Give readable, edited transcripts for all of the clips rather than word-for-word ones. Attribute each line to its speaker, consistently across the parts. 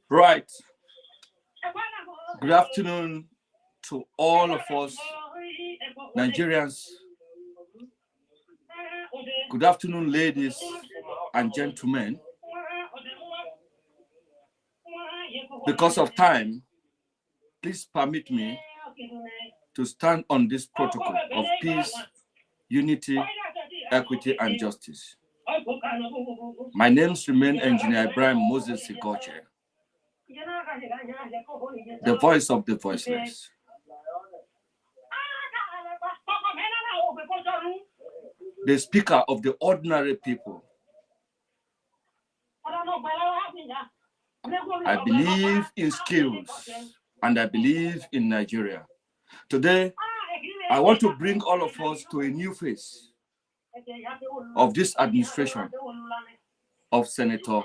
Speaker 1: Right. Good afternoon to all of us Nigerians. Good afternoon, ladies and gentlemen. Because of time, please permit me to stand on this protocol of peace, unity, equity, and justice. My names remain Engineer Ibrahim Moses Igoche, the voice of the voiceless. The speaker of the ordinary people. I believe in skills and I believe in Nigeria. Today, I want to bring all of us to a new phase of this administration of Senator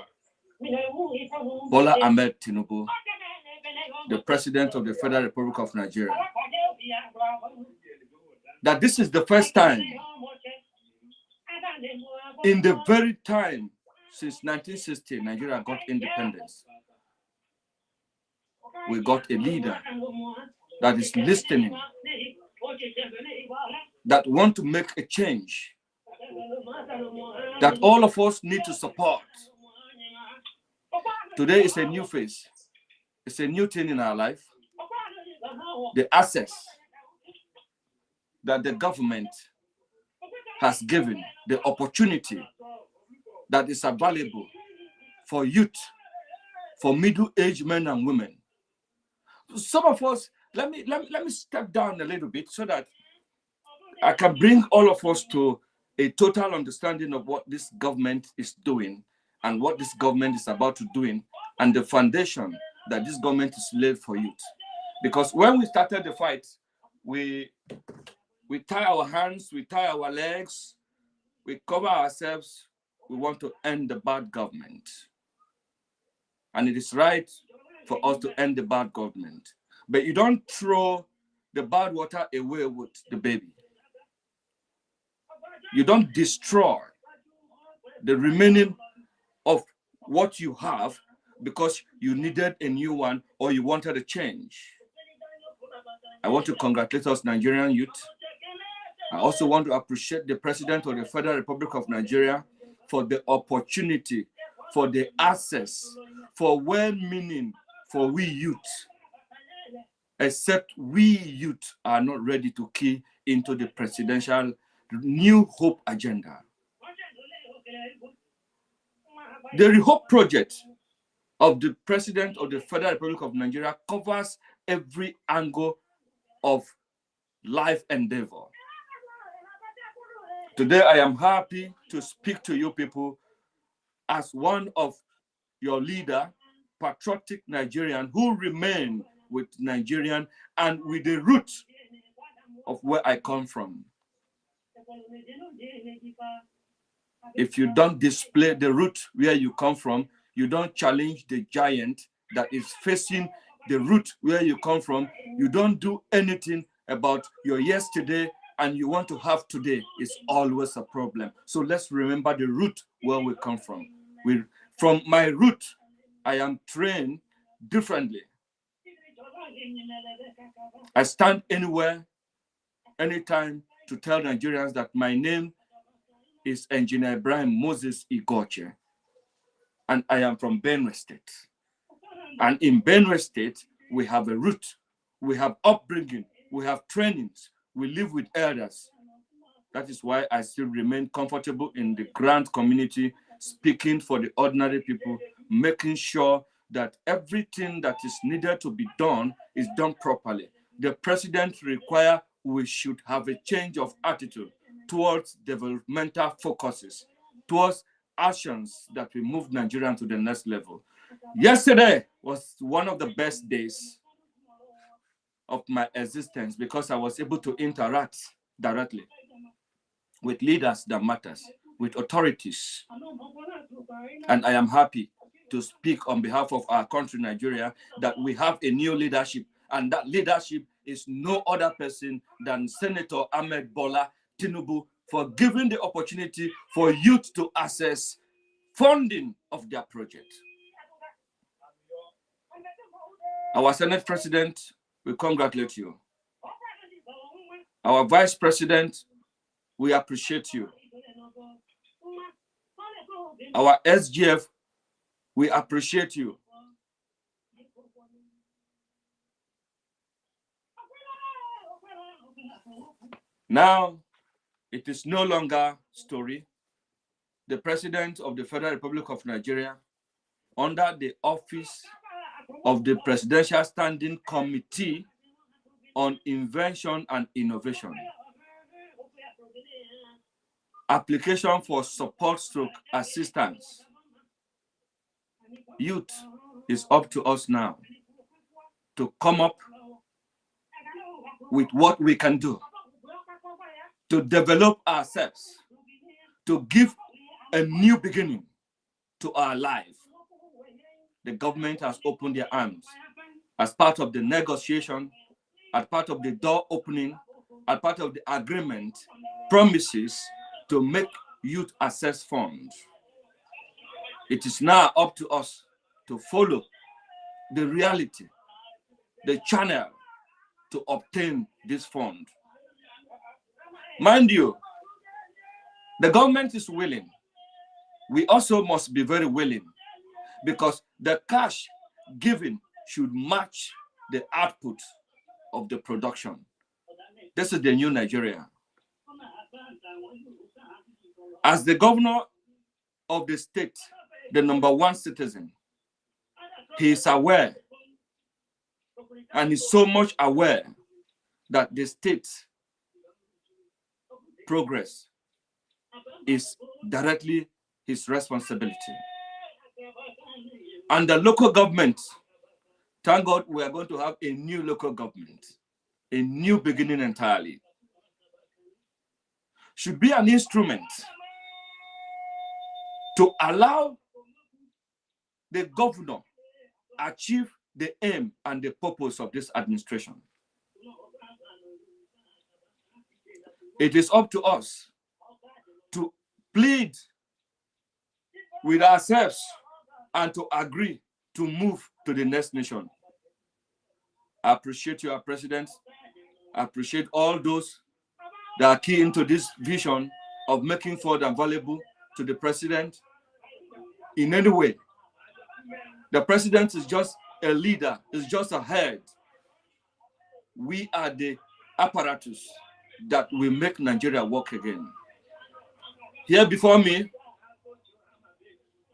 Speaker 1: Bola Ahmed Tinubu, the President of the Federal Republic of Nigeria. That this is the first time in the very time since 1960 Nigeria got independence, we got a leader that is listening, that want to make a change, that all of us need to support. Today is a new phase. It's a new thing in our life. The access that the government has given, the opportunity that is available for youth, for middle-aged men and women. Some of us, let me step down a little bit so that I can bring all of us to a total understanding of what this government is doing and what this government is about to doing and the foundation that this government is laid for youth. Because when we started the fight, we tie our hands, we tie our legs, we cover ourselves. We want to end the bad government. And it is right for us to end the bad government. But you don't throw the bad water away with the baby. You don't destroy the remaining of what you have because you needed a new one or you wanted a change. I want to congratulate us Nigerian youth. I also want to appreciate the President of the Federal Republic of Nigeria for the opportunity, for the access, for well-meaning for we youth. Except we youth are not ready to key into the presidential New Hope agenda. The Rehope project of the President of the Federal Republic of Nigeria covers every angle of life endeavor. Today, I am happy to speak to you people as one of your leader, patriotic Nigerian who remain with Nigerian and with the root of where I come from. If you don't display the root where you come from, you don't challenge the giant that is facing the root where you come from, you don't do anything about your yesterday and you want to have today, is always a problem. So let's remember the root where we come from. From my root, I am trained differently. I stand anywhere, anytime to tell Nigerians that my name is Engineer Ibrahim Moses Igoche, and I am from Benue State. And in Benue State, we have a root, we have upbringing, we have trainings, we live with elders. That is why I still remain comfortable in the grand community, speaking for the ordinary people, making sure that everything that is needed to be done is done properly. The president requires we should have a change of attitude towards developmental focuses, towards actions that will move Nigeria to the next level. Yesterday was one of the best days of my existence because I was able to interact directly with leaders that matters, with authorities. And I am happy to speak on behalf of our country, Nigeria, that we have a new leadership, and that leadership is no other person than Senator Ahmed Bola Tinubu, for giving the opportunity for youth to access funding of their project. Our Senate President, we congratulate you. Our Vice President, we appreciate you. Our SGF, we appreciate you. Now, it is no longer story. The President of the Federal Republic of Nigeria, under the office of the Presidential Standing Committee on Invention and Innovation, application for support stroke assistance. Youth, is up to us now to come up with what we can do to develop ourselves, to give a new beginning to our life. The government has opened their arms as part of the negotiation, as part of the door opening, as part of the agreement, promises to make youth access funds. It is now up to us to follow the reality, the channel to obtain this fund. Mind you, the government is willing. We also must be very willing, because the cash given should match the output of the production. This is the new Nigeria. As the governor of the state, the #1 citizen, he is aware, and is so much aware, that the state progress is directly his responsibility. And the local government, thank God we are going to have a new local government, a new beginning entirely, should be an instrument to allow the governor achieve the aim and the purpose of this administration. It is up to us to plead with ourselves and to agree to move to the next nation. I appreciate you, our president. I appreciate all those that are key into this vision of making fund available to the president in any way. The president is just a leader, is just a head. We are the apparatus that will make Nigeria work again. Here before me,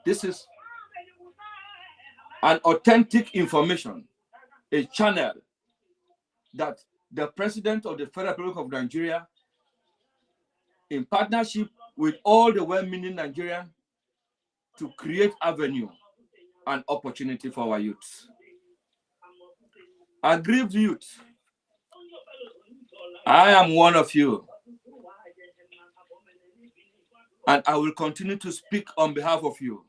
Speaker 1: this is an authentic information, a channel that the President of the Federal Republic of Nigeria, in partnership with all the well-meaning Nigerians, to create avenue and opportunity for our youth. Aggrieved youth, I am one of you, and I will continue to speak on behalf of you,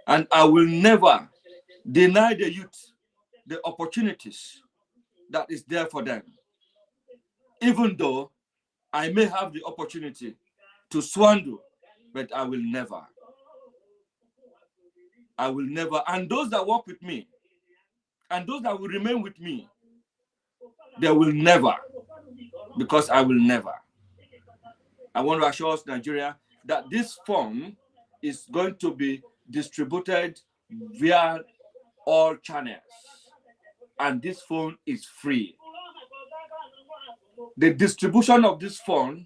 Speaker 1: and I will never deny the youth the opportunities that is there for them, even though I may have the opportunity to swindle, but I will never. I will never. And those that work with me, and those that will remain with me, they will never, because I will never. I want to assure us, Nigeria, that this fund is going to be distributed via all channels, and this fund is free. The distribution of this fund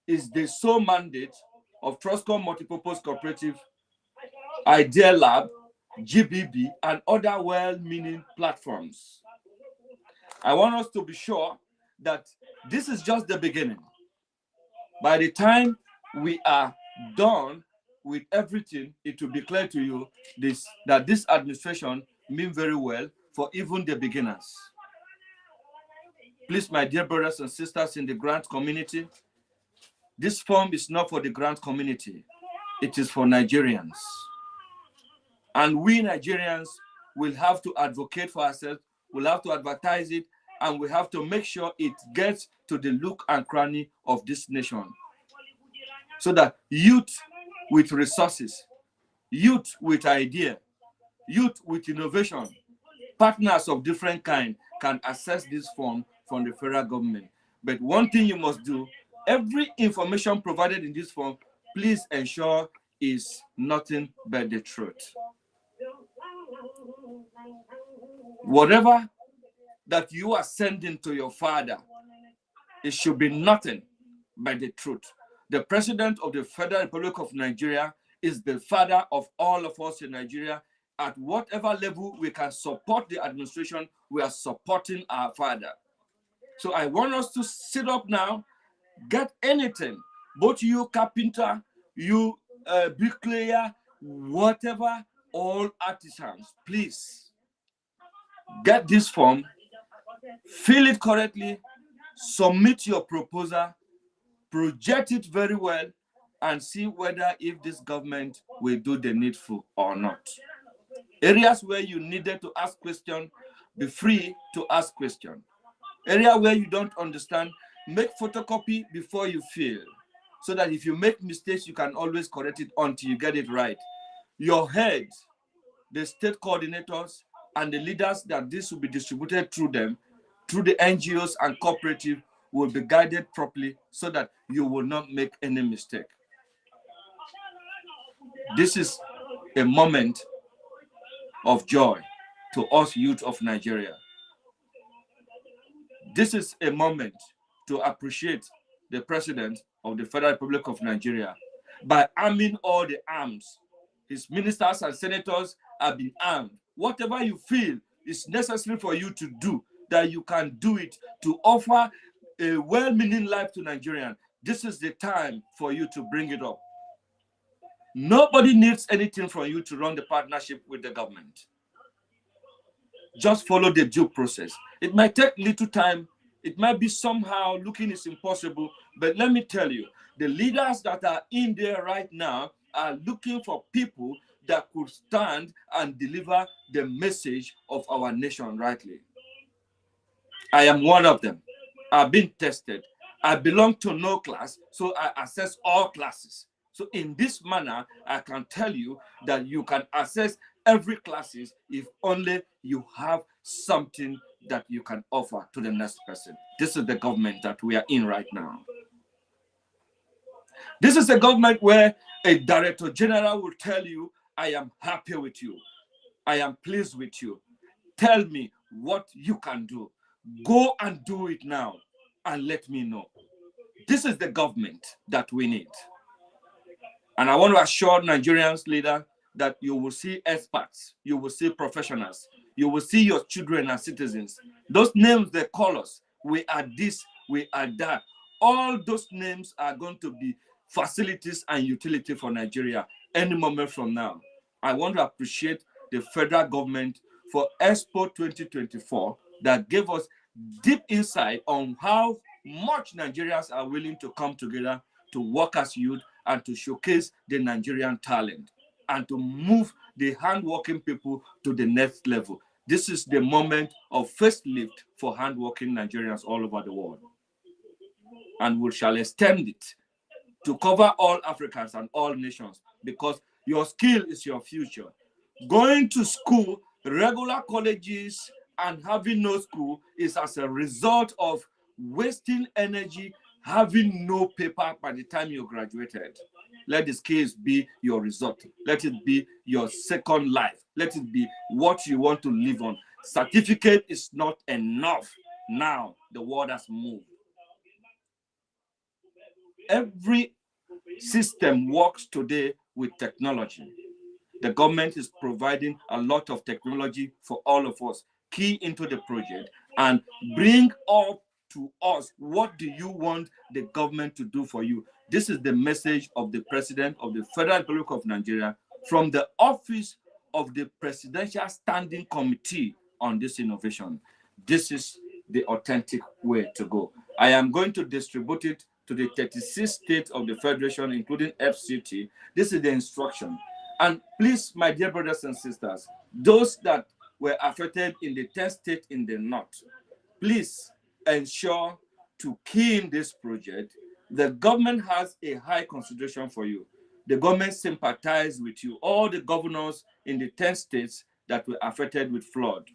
Speaker 1: is the sole mandate of Trustcom Multipurpose Cooperative, Idea Lab, GBB, and other well-meaning platforms. I want us to be sure that this is just the beginning. By the time we are done with everything, it will be clear to you that this administration means very well for even the beginners. Please, my dear brothers and sisters in the grant community, this form is not for the grant community. It is for Nigerians. And we Nigerians will have to advocate for ourselves, we'll have to advertise it, and we have to make sure it gets to the nook and cranny of this nation. So that youth with resources, youth with idea, youth with innovation, partners of different kind can access this fund from the federal government. But one thing you must do, every information provided in this form, please ensure is nothing but the truth. Whatever that you are sending to your father, it should be nothing but the truth. The President of the Federal Republic of Nigeria is the father of all of us in Nigeria. At whatever level we can support the administration, we are supporting our father. So I want us to sit up now, get anything, both you carpenter, you bricklayer, whatever, all artisans, please get this form, fill it correctly, submit your proposal, project it very well, and see whether if this government will do the needful or not. Areas where you needed to ask questions, be free to ask questions. Area where you don't understand, make photocopy before you fill, so that if you make mistakes, you can always correct it until you get it right. Your heads, the state coordinators, and the leaders that this will be distributed through them, through the NGOs and cooperative, will be guided properly so that you will not make any mistake. This is a moment of joy to us youth of Nigeria. This is a moment to appreciate the President of the Federal Republic of Nigeria by arming all the arms. His ministers and senators have been armed. Whatever you feel is necessary for you to do, that you can do it to offer a well-meaning life to Nigerians. This is the time for you to bring it up. Nobody needs anything from you to run the partnership with the government. Just follow the due process. It might take little time. It might be somehow looking it's impossible, but let me tell you, the leaders that are in there right now are looking for people that could stand and deliver the message of our nation rightly. I am one of them. I've been tested. I belong to no class, so I assess all classes. So in this manner, I can tell you that you can assess every classes if only you have something that you can offer to the next person. This is the government that we are in right now. This is a government where a director general will tell you, I am happy with you. I am pleased with you. Tell me what you can do. Go and do it now and let me know. This is the government that we need. And I want to assure Nigerians leader that you will see experts, you will see professionals, you will see your children and citizens. Those names they call us, we are this, we are that. All those names are going to be facilities and utility for Nigeria any moment from now. I want to appreciate the federal government for Expo 2024 that gave us deep insight on how much Nigerians are willing to come together to work as youth and to showcase the Nigerian talent and to move the hardworking people to the next level. This is the moment of first lift for hardworking Nigerians all over the world. And we shall extend it to cover all Africans and all nations, because your skill is your future. Going to school, regular colleges, and having no school is as a result of wasting energy, having no paper by the time you graduated. Let the skills be your result. Let it be your second life. Let it be what you want to live on. Certificate is not enough. Now the world has moved. Every system works today with technology. The government is providing a lot of technology for all of us. Key into the project and bring up to us, what do you want the government to do for you? This is the message of the President of the Federal Republic of Nigeria from the office of the Presidential Standing Committee on this innovation. This is the authentic way to go. I am going to distribute it to the 36 states of the Federation, including FCT. This is the instruction. And please, my dear brothers and sisters, those that were affected in the 10 states in the north, please ensure to key in this project. The government has a high consideration for you. The government sympathizes with you. All the governors in the 10 states that were affected with flood,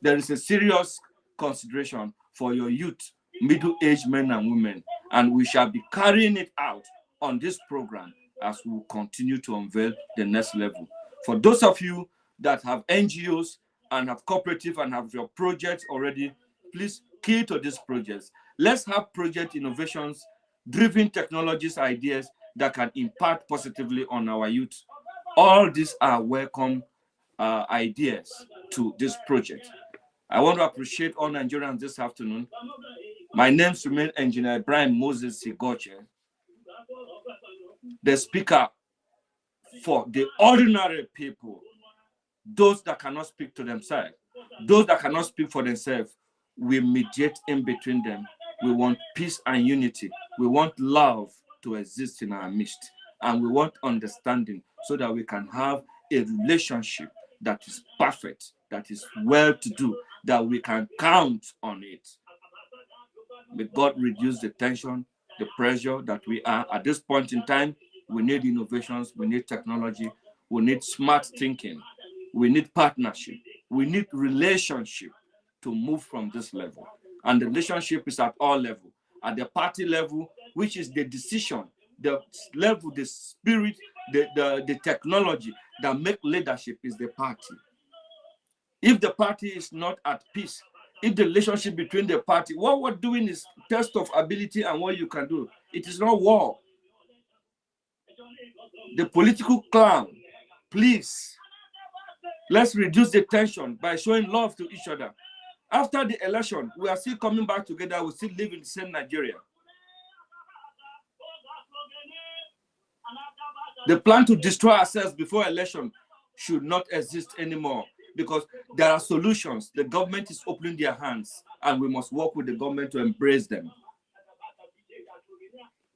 Speaker 1: there is a serious consideration for your youth, middle-aged men and women, and we shall be carrying it out on this program as we continue to unveil the next level. For those of you that have NGOs and have cooperative and have your projects already, please key to these projects. Let's have project innovations, driven technologies, ideas that can impact positively on our youth. All these are welcome ideas to this project. I want to appreciate all Nigerians this afternoon. My name remains Engineer Brian Moses Igoche, the speaker for the ordinary people, those that cannot speak to themselves, those that cannot speak for themselves. We mediate in between them. We want peace and unity. We want love to exist in our midst. And we want understanding so that we can have a relationship that is perfect, that is well to do, that we can count on it. May God reduce the tension, the pressure that we are. At this point in time, we need innovations, we need technology, we need smart thinking, we need partnership, we need relationship to move from this level. And the relationship is at all levels. At the party level, which is the decision, the level, the spirit, the technology that make leadership is the party. If the party is not at peace, if the relationship between the party, what we're doing is test of ability and what you can do. It is not war. The political clown, please, let's reduce the tension by showing love to each other. After the election, we are still coming back together. We still live in the same Nigeria. The plan to destroy ourselves before election should not exist anymore because there are solutions. The government is opening their hands and we must work with the government to embrace them.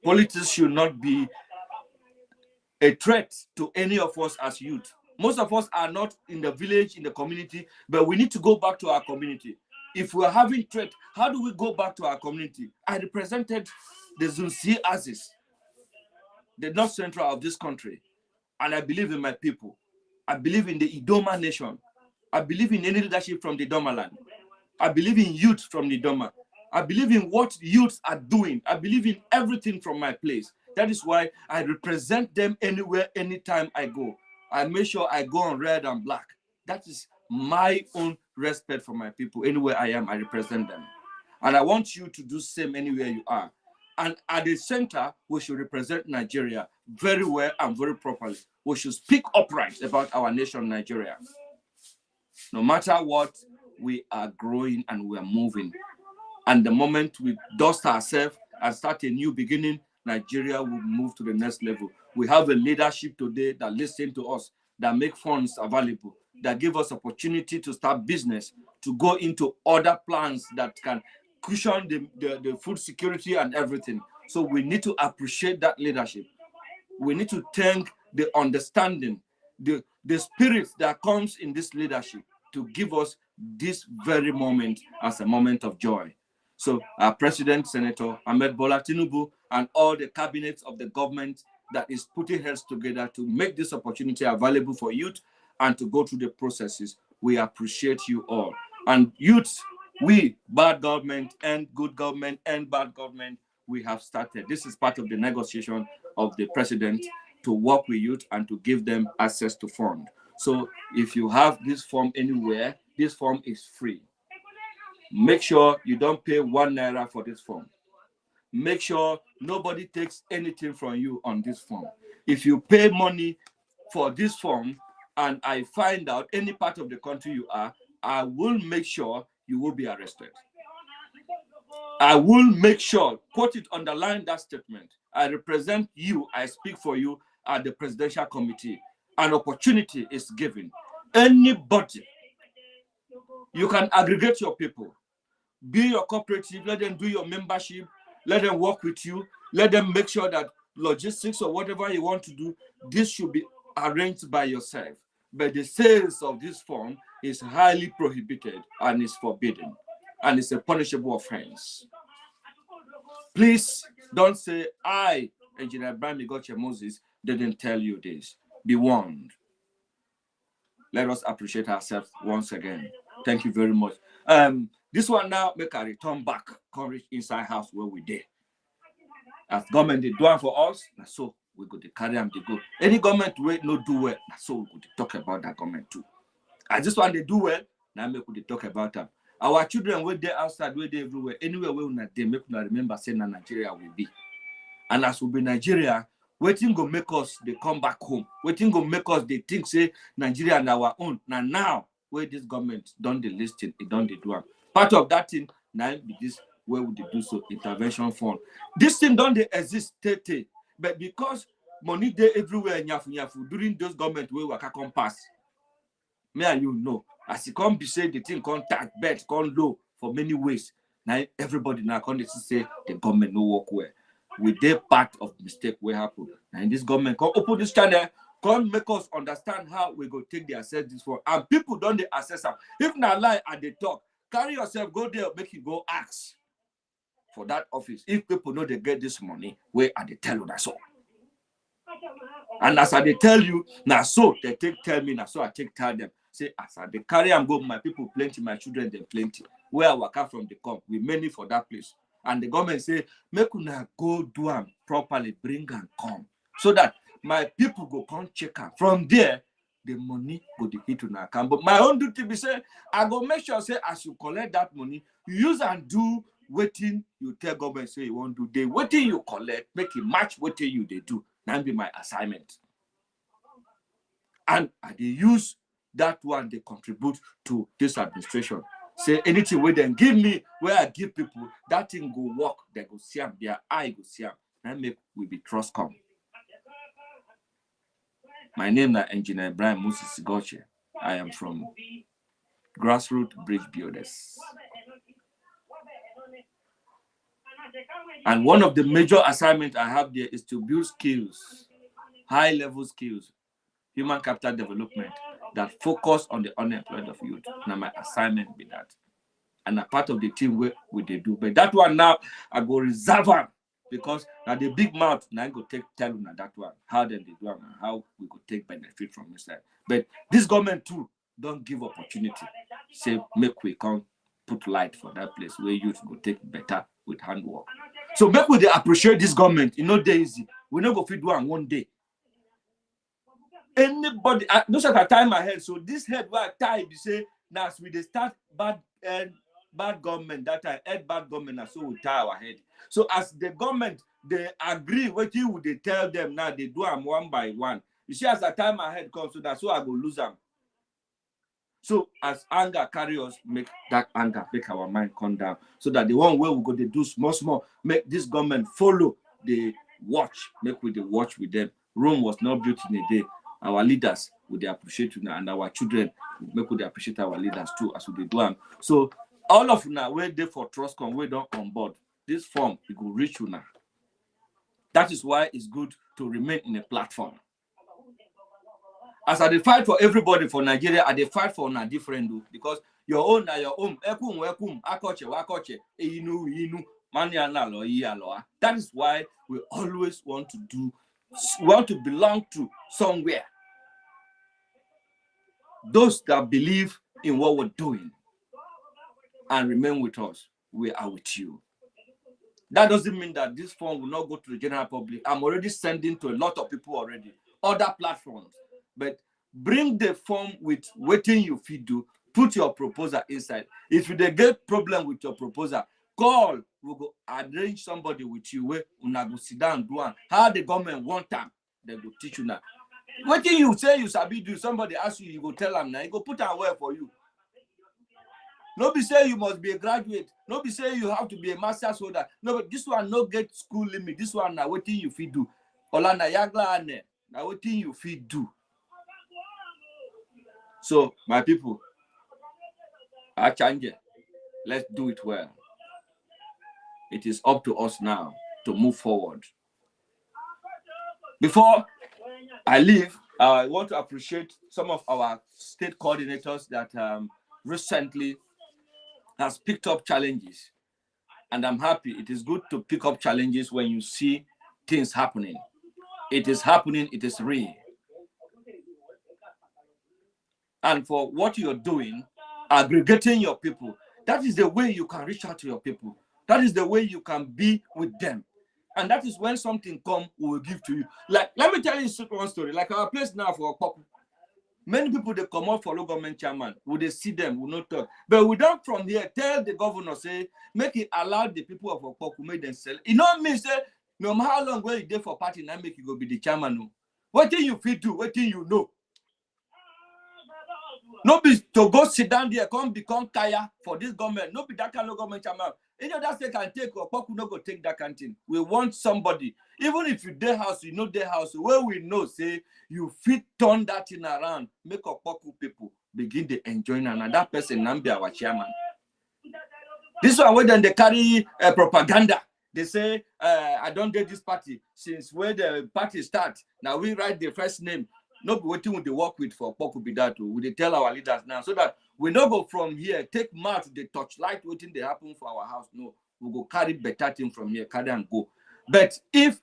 Speaker 1: Politics should not be a threat to any of us as youth. Most of us are not in the village, in the community, but we need to go back to our community. If we're having threat, how do we go back to our community? I represented the Zunsi Aziz, the North Central of this country, and I believe in my people. I believe in the Idoma nation. I believe in any leadership from the Idoma land. I believe in youth from the Idoma. I believe in what youths are doing. I believe in everything from my place. That is why I represent them anywhere, anytime I go. I make sure I go on red and black. That is my own respect for my people. Anywhere I am, I represent them. And I want you to do the same anywhere you are. And at the center, we should represent Nigeria very well and very properly. We should speak upright about our nation, Nigeria. No matter what, we are growing and we are moving. And the moment we dust ourselves and start a new beginning, Nigeria will move to the next level. We have a leadership today that listen to us, that make funds available, that give us opportunity to start business, to go into other plans that can cushion the food security and everything. So we need to appreciate that leadership. We need to thank the understanding, the spirit that comes in this leadership to give us this very moment as a moment of joy. So our President, Senator Ahmed Bola Tinubu, and all the cabinets of the government that is putting heads together to make this opportunity available for youth and to go through the processes, we appreciate you all. And youth, we, bad government and good government and bad government, we have started. This is part of the negotiation of the president to work with youth and to give them access to fund. So if you have this form anywhere, this form is free. Make sure you don't pay 1 naira for this form. Make sure nobody takes anything from you on this form. If you pay money for this form and I find out any part of the country you are, I will make sure you will be arrested. I will make sure, quote it, underline that statement. I represent you, I speak for you at the presidential committee. An opportunity is given. Anybody, you can aggregate your people, be your cooperative, let them do your membership, let them work with you, let them make sure that logistics or whatever you want to do, this should be arranged by yourself, but the sales of this form is highly prohibited and is forbidden, and it's a punishable offense. Please don't say, I, Engineer Brian Moses, didn't tell you this. Be warned. Let us appreciate ourselves once again. Thank you very much. This one now make a return back, come reach inside house where we did. As government they do it for us, so we go to carry them to go. Any government way no do well, so we go to talk about that government too. As this one they do well, now make we talk about them. Our children where they outside, where they everywhere, anywhere where they make we remember saying that Nigeria will be. And as we be Nigeria, waiting go make us they come back home. Waiting go make us they think say Nigeria and our own. Now where this government done the listing, it done the do am. Part of that thing now be this where would they do so intervention fund. This thing don't they exist tete, but because money they everywhere nyafu during those government where we can pass. Me and you know, as it come be say the thing come tight, bed come low for many ways. Now everybody now come to say the government no work well. With their part of mistake will happen. And this government come open this channel, come make us understand how we go take the assess this for. And people don't they assess them. If not lie at the talk, carry yourself, go there, make you go ask for that office. If people know they get this money, where are they tell you that's all? And as I they tell you, now so they tell me, now so I tell them. Say, as I they carry and go, my people plenty, my children they plenty. Where I work out from the come, we many for that place. And the government say, make una go do them properly, bring and come. So that my people go come check them. From there, the money go to hit una account. But my own duty be say, I go make sure say as you collect that money, you use and do waiting you tell government say you won't do. They waiting you collect, make it match what you they do. That be my assignment. And they use that one they contribute to this administration. Say anything where they give me, where I give people, that thing go work, they go see them, their eye go see them. That make we be Trustcom. My name is Engineer Brian Moses Igoche. I am from Grassroots Bridge Builders. And one of the major assignments I have there is to build skills, high-level skills, human capital development that focus on the unemployed of youth. Now my assignment be that. And a part of the team where they do. But that one now, I go reserve them because now the big mouth, now I go tell you that one, how then they do and how we could take benefit from this side. But this government too, don't give opportunity. Say, make we come put light for that place where youth go take better with handwork. So make we appreciate this government. You know, they easy. We not go fit do one day. Anybody, no at a time ahead. So this head where tie be say now as we they start bad government that time bad government and so we tie our head. So as the government they agree what you would they tell them now they do them one by one. You see as the time ahead comes so that's so I go lose them. So as anger carry us, make that anger make our mind come down. So that the one way we go to do small, make this government follow the watch, make with the watch with them. Rome was not built in a day. Our leaders would appreciate you now, and our children make would appreciate our leaders too as we do them. So all of now we're there for Trustcom, we don't on board. This form it will reach you now. That is why it's good to remain in a platform. As I fight for everybody for Nigeria, I fight for a different do because your own are your own. Akoche, inu, that is why we always want to belong to somewhere. Those that believe in what we're doing and remain with us, we are with you. That doesn't mean that this form will not go to the general public. I'm already sending to a lot of people already, other platforms. But bring the form with waiting you feed do, put your proposal inside. If you get problem with your proposal, call, we'll go arrange somebody with you where una go sit down do one. How the government want time, they will teach you now. What you say you sabi do, somebody ask you, you go tell them now, you go put an away for you. Nobody say you must be a graduate. Nobody say you have to be a master's holder. No, but this one no get school limit. This one now waiting you feed do. Olana yagla ane. Now waiting you feed do. So my people, I change it. Let's do it well. It is up to us now to move forward. Before I leave, I want to appreciate some of our state coordinators that recently has picked up challenges. And I'm happy. It is good to pick up challenges when you see things happening. It is happening. It is real. And for what you're doing, aggregating your people, that is the way you can reach out to your people. That is the way you can be with them. And that is when something comes, we will give to you. Like, let me tell you one story. Like our place now for Okpoku. Many people, they come out for local government chairman. Will they see them? Will not talk. But we don't from here tell the governor, say, make it allow the people of Okpoku, make them sell. You know what I mean? Say, no matter how long where you there for party, now make you go be the chairman. No. What thing you fit do? What thing you know? No be to go sit down there, come become kaya for this government. No be that kind of government chairman. Any of that they can take, or Okpoku no go take that kind of thing. We want somebody, even if you their house, you know their house, where we know, say, you fit turn that thing around, make Okpoku people begin to enjoy, and that person now be our chairman. This one, when they carry propaganda, they say, I don't get this party since where the party start. Now we write the first name. Not be waiting with the work with for Okpoku be that. We they tell our leaders now so that we don't go from here, take mouth, the torchlight waiting they happen for our house. No, we go carry better thing from here, carry and go. But if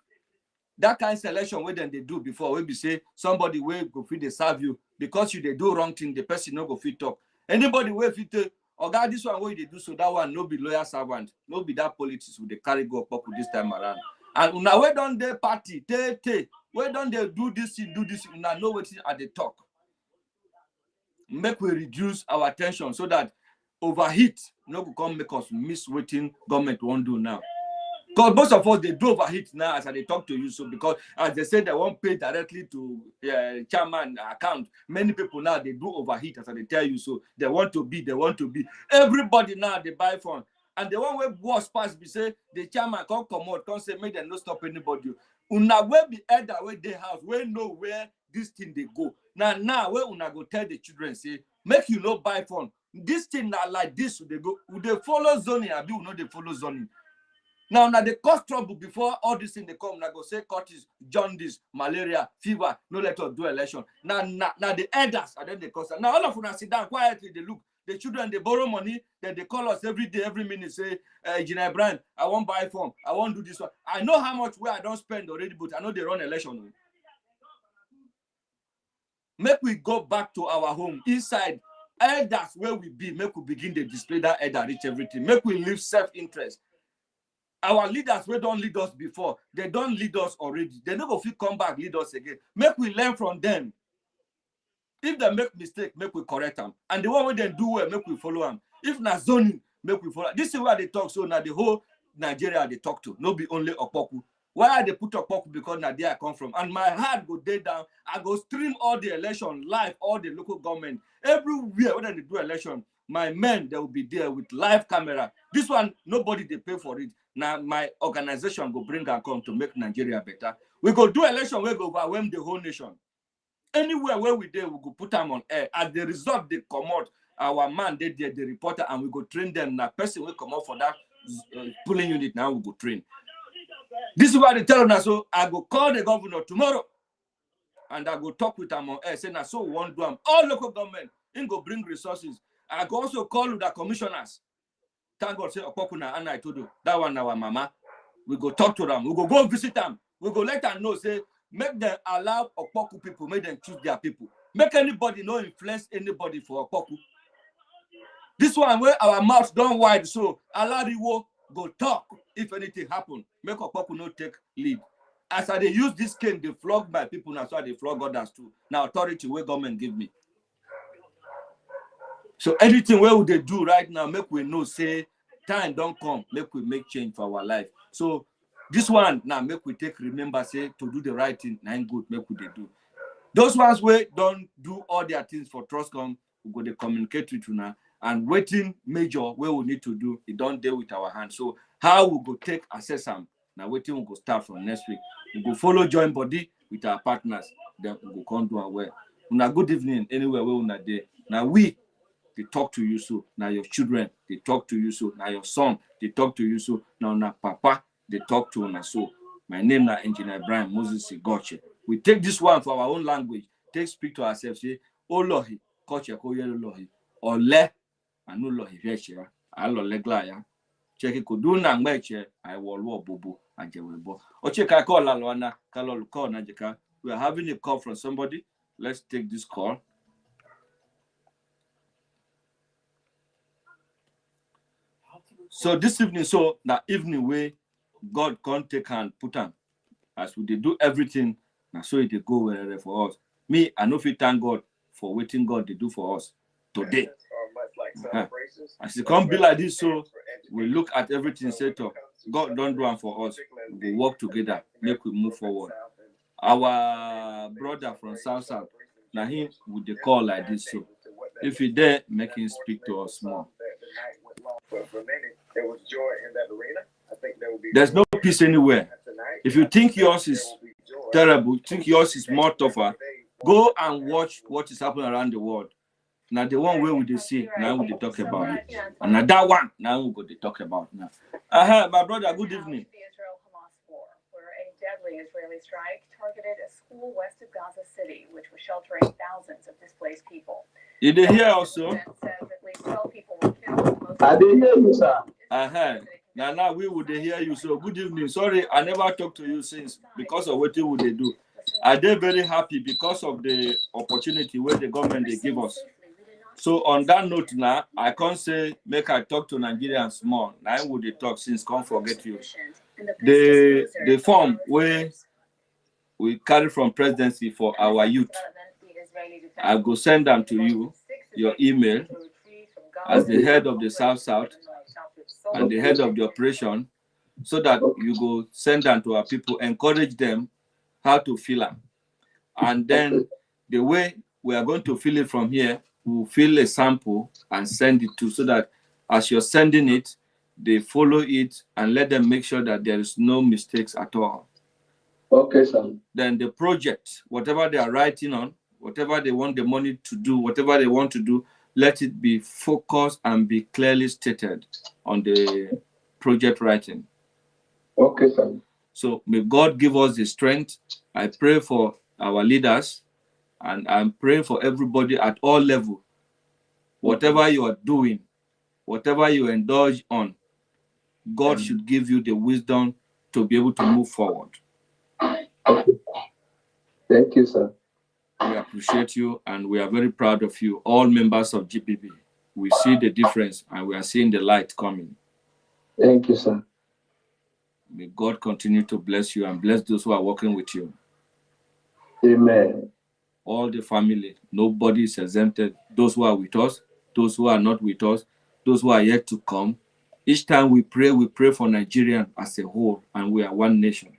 Speaker 1: that kind of selection where then they do before, we be say somebody will go fit they serve you because you they do wrong thing, the person no go fit talk. Anybody will fit or God this one way they do so that one no be lawyer servant, no be that politics with the carry go Okpoku this time around. And now we don't they party, where don't they do this thing, now know what at the talk. Make we reduce our attention so that overheat no go come make us miss waiting government won't do now. Because most of us they do overheat now as they talk to you. So because as they say they won't pay directly to chairman account, many people now they do overheat as they tell you. So they want to be. Everybody now they buy phone. And the one way was pass be say the chairman come out, come say make them no stop anybody. Una will be either way their house, we know where this thing they go. Now where una go tell the children say make you no buy phone. This thing now like this they go. Would they follow zoning? I do not they follow zoning. Now they cause trouble before all this thing they come. Now go say Curtis, jaundice, malaria, fever. No let us do election. Now the elders and then they cause. Now all of us sit down quietly. They look. The children they borrow money. Then they call us every day, every minute. Say, Engineer Brian, I won't buy phone. I won't do this one. I know how much where I don't spend already, but I know they run election. Make we go back to our home inside. Elders where we be. Make we begin to display that elder reach everything. Make we live self-interest. Our leaders we don't lead us before, they don't lead us already. They never feel come back, lead us again. Make we learn from them. If they make mistake, make we correct them. And the one where they do well, make we follow them. If not zoning, make we follow. This is where they talk. So now the whole Nigeria they talk to, no be only Okpoku. Why are they put Okpoku? Because now there I come from. And my heart go day down. I go stream all the election live, all the local government. Everywhere when they do election, my men, they will be there with live camera. This one, nobody they pay for it. Now my organization go bring and come to make Nigeria better. We go do election, we go overwhelm the whole nation. Anywhere where we there, we go put them on air. As the result, they come out. Our man, they there, the reporter, and we go train them. Now person will come out for that polling unit. Now we go train. This is why they tell us. So I go call the governor tomorrow, and I go talk with them on air. Say now so we won't do them. All local government, in go bring resources. I go also call the commissioners. Thank God say Okpoku na and I told you that one our mama. We go talk to them. We go visit them. We go let them know. Say make them allow Okpoku people. Make them choose their people. Make anybody no influence anybody for Okpoku. This one where our mouth don't wide. So allow the war go talk if anything happen. Make Okpoku no take lead. As I they use this cane, they flog my people. Now so they flog others too. Now authority where government give me. So anything where would they do right now, make we know, say, time don't come, make we make change for our life. So this one, now make we take, remember, say, to do the right thing, nine good, make we they do. Those ones where don't do all their things for Trustcom, we go to communicate with you now, and waiting major where we need to do, it don't deal with our hands. So how we go take, assess them, now waiting we go start from next week. We go follow join body with our partners, then we go come do our way. Una good evening, anywhere where una there. Now we, they talk to you so. Now your children, they talk to you so. Now your son, they talk to you so. Now papa, they talk to una so. My name is Engineer Brian Moses Igoche. We take this one for our own language. take speak to ourselves, say, oh Lord, coach your Lord, or le, and no Lord, here, I love Leglaya. Check it could do na meche, I will walk bobo and jewelbo. Or check I call Lalwana, Kalol call Najaka. We are having a call from somebody. Let's take this call. So this evening, so that evening way, God can't take and put on. As we do everything, now so it go wherever for us. Me, I know if we thank God for waiting God to do for us today. As it can't be like this, so we look at everything, say to God don't do one for us. We work together, make we move forward. Our brother from South, now him with the call like this, so if he there, make him speak to us more. There's no peace anywhere. If you think yours is terrible, think yours is more tougher, go and watch what is happening around the world. Now the one where we they see, now we talk about it. And now that one, now we go to talk about now. My brother, good evening.
Speaker 2: Where a deadly Israeli strike targeted a school west of Gaza City, which was sheltering thousands of displaced people.
Speaker 1: You did hear also?
Speaker 2: Says at least 12 people were killed.
Speaker 3: I didn't hear you, sir.
Speaker 1: Now we would hear you. So good evening. Sorry, I never talked to you since because of what would they do. I did very happy because of the opportunity where the government they give us. So on that note now, I can't say make I talk to Nigerians more. Now would they talk since can't forget you. The form where we carry from presidency for our youth, I go send them to you, your email, as the head of the South and the head of the operation, so that you go send them to our people, encourage them how to fill them. And then the way we are going to fill it from here, we'll fill a sample and send it to, so that as you're sending it, they follow it and let them make sure that there is no mistakes at all.
Speaker 3: Okay, sir.
Speaker 1: Then the project, whatever they are writing on, whatever they want the money to do, whatever they want to do, let it be focused and be clearly stated on the project writing.
Speaker 3: Okay, sir.
Speaker 1: So may God give us the strength. I pray for our leaders, and I'm praying for everybody at all levels. Whatever you are doing, whatever you indulge on, God should give you the wisdom to be able to move forward.
Speaker 3: Okay. Thank you, sir.
Speaker 1: We appreciate you, and we are very proud of you, all members of GPP. We see the difference, and we are seeing the light coming.
Speaker 3: Thank you, sir.
Speaker 1: May God continue to bless you and bless those who are working with you.
Speaker 3: Amen.
Speaker 1: All the family, nobody is exempted. Those who are with us, those who are not with us, those who are yet to come. Each time we pray for Nigeria as a whole, and we are one nation.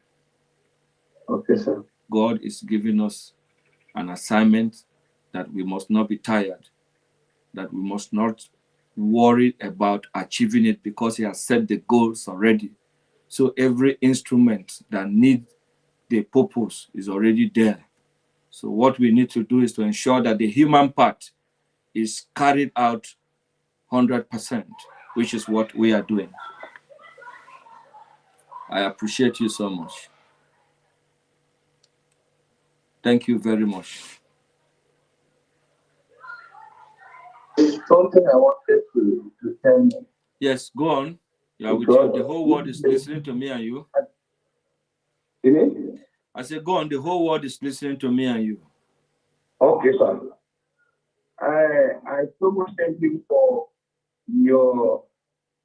Speaker 3: Okay, sir.
Speaker 1: God is giving us an assignment that we must not be tired, that we must not worry about achieving it, because He has set the goals already. So every instrument that needs the purpose is already there. So what we need to do is to ensure that the human part is carried out 100%, which is what we are doing. I appreciate you so much. Thank you very much.
Speaker 3: Something I wanted to tell you.
Speaker 1: Yes, go on. You are with you. The whole world is listening to me and you. I said, go on. The whole world is listening to me and you.
Speaker 3: Okay, sir. I so much thank you for your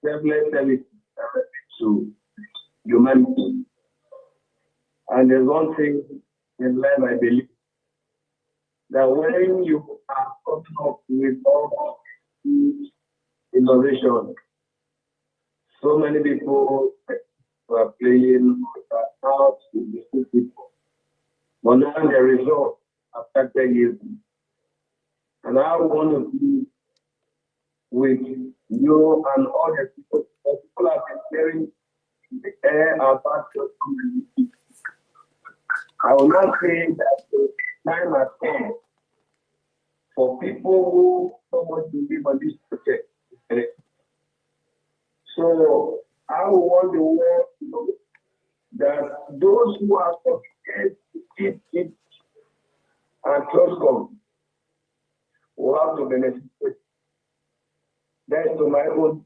Speaker 3: selfless service to humanity. And there's one thing in life I believe, that when you are coming up with all innovation, so many people are playing out with the people. But now the result affected you. And I want to be with you and all the people. People have been clearing the air about your community. I will not say that the time has come for people who don't want to live on this project. So I want the world to know that those who are committed to keep it and Trustcom will have to benefit. That's to my own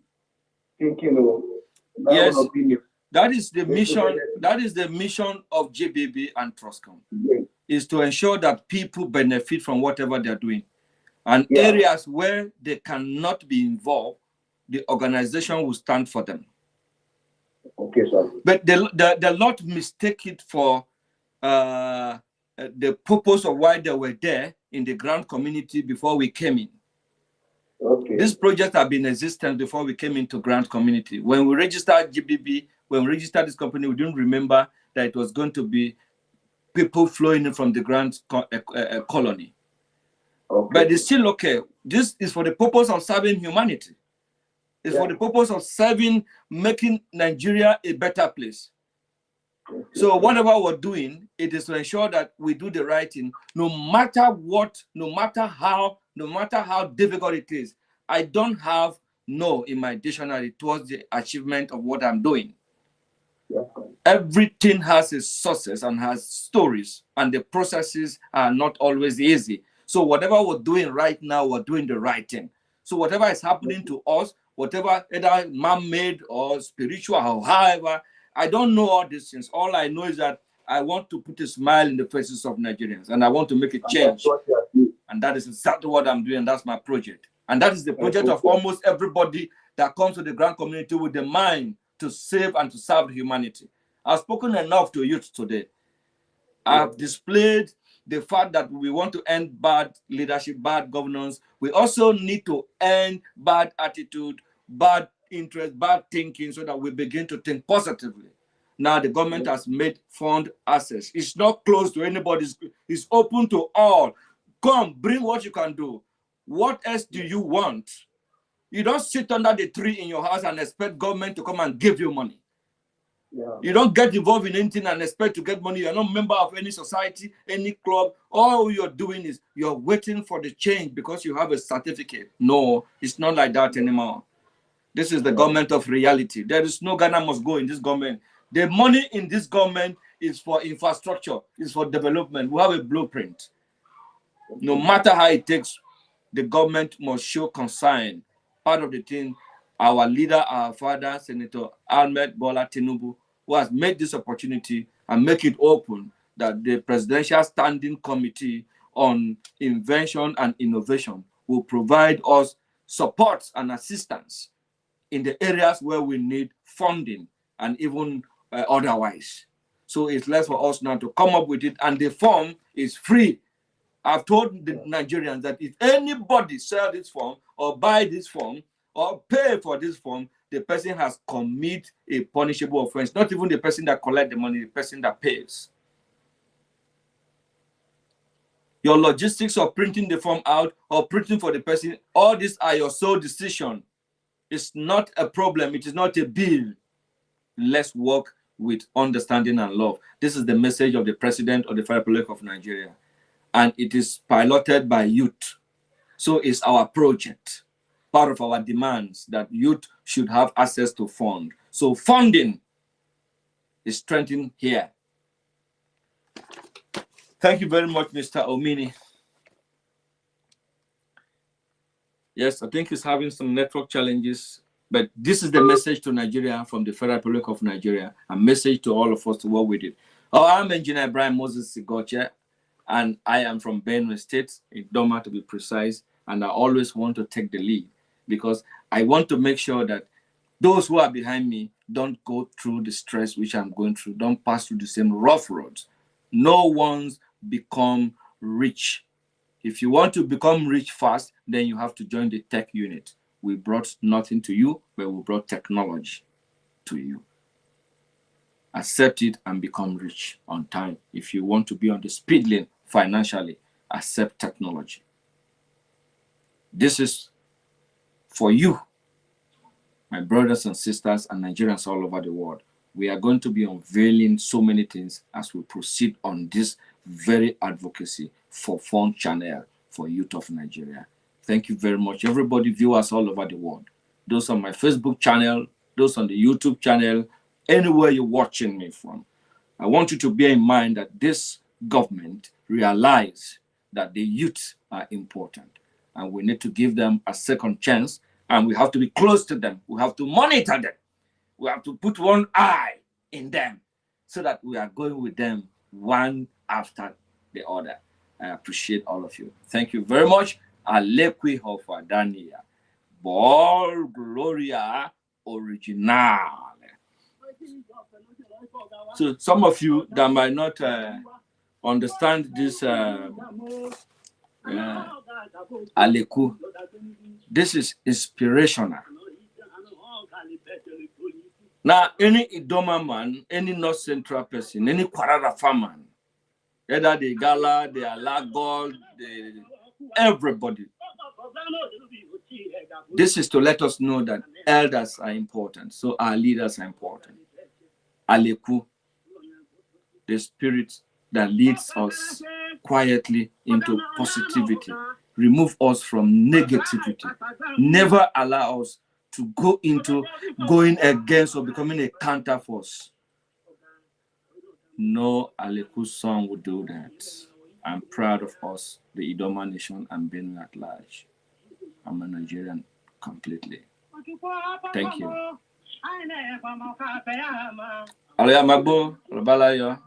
Speaker 3: thinking, my
Speaker 1: Yes,
Speaker 3: own opinion.
Speaker 1: that is the mission. That is the mission of GBB and Trustcom,
Speaker 3: Yes.
Speaker 1: is to ensure that people benefit from whatever they're doing. And
Speaker 3: Yeah.
Speaker 1: areas where they cannot be involved, the organization will stand for them.
Speaker 3: Okay, sir.
Speaker 1: But the lot mistake it for the purpose of why they were there in the ground community before we came in.
Speaker 3: Okay.
Speaker 1: This project had been existent before we came into grant community. When we registered GBB, when we registered this company, we didn't remember that it was going to be people flowing in from the grant colony.
Speaker 3: Okay.
Speaker 1: But it's still okay. This is for the purpose of serving humanity. It's for the purpose of serving, making Nigeria a better place. So whatever we're doing, it is to ensure that we do the right thing, no matter what, no matter how difficult it is. I don't have no in my dictionary towards the achievement of what I'm doing. Everything has its sources and has stories, and the processes are not always easy. So whatever we're doing right now, we're doing the right thing. So whatever is happening to us, whatever either man-made or spiritual or however, I don't know all these things. All I know is that I want to put a smile in the faces of Nigerians, and I want to make a change. And that is exactly what I'm doing. That's my project. And that is the project of almost everybody that comes to the grant community with the mind to save and to serve humanity. I've spoken enough to youth today. I've displayed the fact that we want to end bad leadership, bad governance. We also need to end bad attitude, bad interest, bad thinking, so that we begin to think positively. Now the government has made fund access. It's not closed to anybody. It's open to all. Come, bring what you can do. What else do you want? You don't sit under the tree in your house and expect government to come and give you money. Yeah. You don't get involved in anything and expect to get money. You're not a member of any society, any club. All you're doing is you're waiting for the change because you have a certificate. No, it's not like that anymore. This is the government of reality. There is no Ghana must go in this government. The money in this government is for infrastructure, is for development. We have a blueprint. No matter how it takes, the government must show concern. Part of the thing, our leader, our father, Senator Ahmed Bola Tinubu, who has made this opportunity and make it open that the Presidential Standing Committee on Invention and Innovation will provide us support and assistance in the areas where we need funding and even otherwise. So it's left for us now to come up with it, and the form is free. I've told the Nigerians that if anybody sell this form or buy this form or pay for this form, the person has committed a punishable offense. Not even the person that collects the money, the person that pays. Your logistics of printing the form out or printing for the person, all these are your sole decision. It's not a problem. It is not a bill. Let's work with understanding and love. This is the message of the President of the Federal Republic of Nigeria. And it is piloted by youth. So it's our project. Part of our demands that youth should have access to fund. So funding is strengthened here. Thank you very much, Mr. Omini. Yes, I think he's having some network challenges, but this is the message to Nigeria from the Federal Republic of Nigeria, a message to all of us to work with it. Oh, I'm Engineer Brian Moses Igoche, and I am from Benue State, in Doma to be precise, and I always want to take the lead because I want to make sure that those who are behind me don't go through the stress which I'm going through, don't pass through the same rough roads. No one's become rich. If you want to become rich fast, then you have to join the tech unit. We brought nothing to you, but we brought technology to you. Accept it and become rich on time. If you want to be on the speed lane financially, accept technology. This is for you, my brothers and sisters and Nigerians all over the world. We are going to be unveiling so many things as we proceed on this very advocacy for fund channel for youth of Nigeria. Thank you very much, everybody, viewers all over the world. Those on my Facebook channel, those on the YouTube channel, anywhere you're watching me from. I want you to bear in mind that this government realized that the youth are important. And we need to give them a second chance. And we have to be close to them. We have to monitor them. We have to put one eye in them so that we are going with them one after the other. I appreciate all of you. Thank you very much. Alekwi Hofa Dania. Ball Gloria Original. So some of you that might not understand this Aleku, this is inspirational. Now, any Idoma man, any North Central person, any Kwarara farmer, either the Gala, the Alagol, everybody. This is to let us know that elders are important, so our leaders are important. Aleku, the spirit that leads us quietly into positivity, remove us from negativity, never allow us to go into going against or becoming a counter force. No Aleku song would do that. I'm proud of us, the Idoma nation, and Benue at large. I'm a Nigerian completely. Thank you. Alaya Magbo, Rabalayo.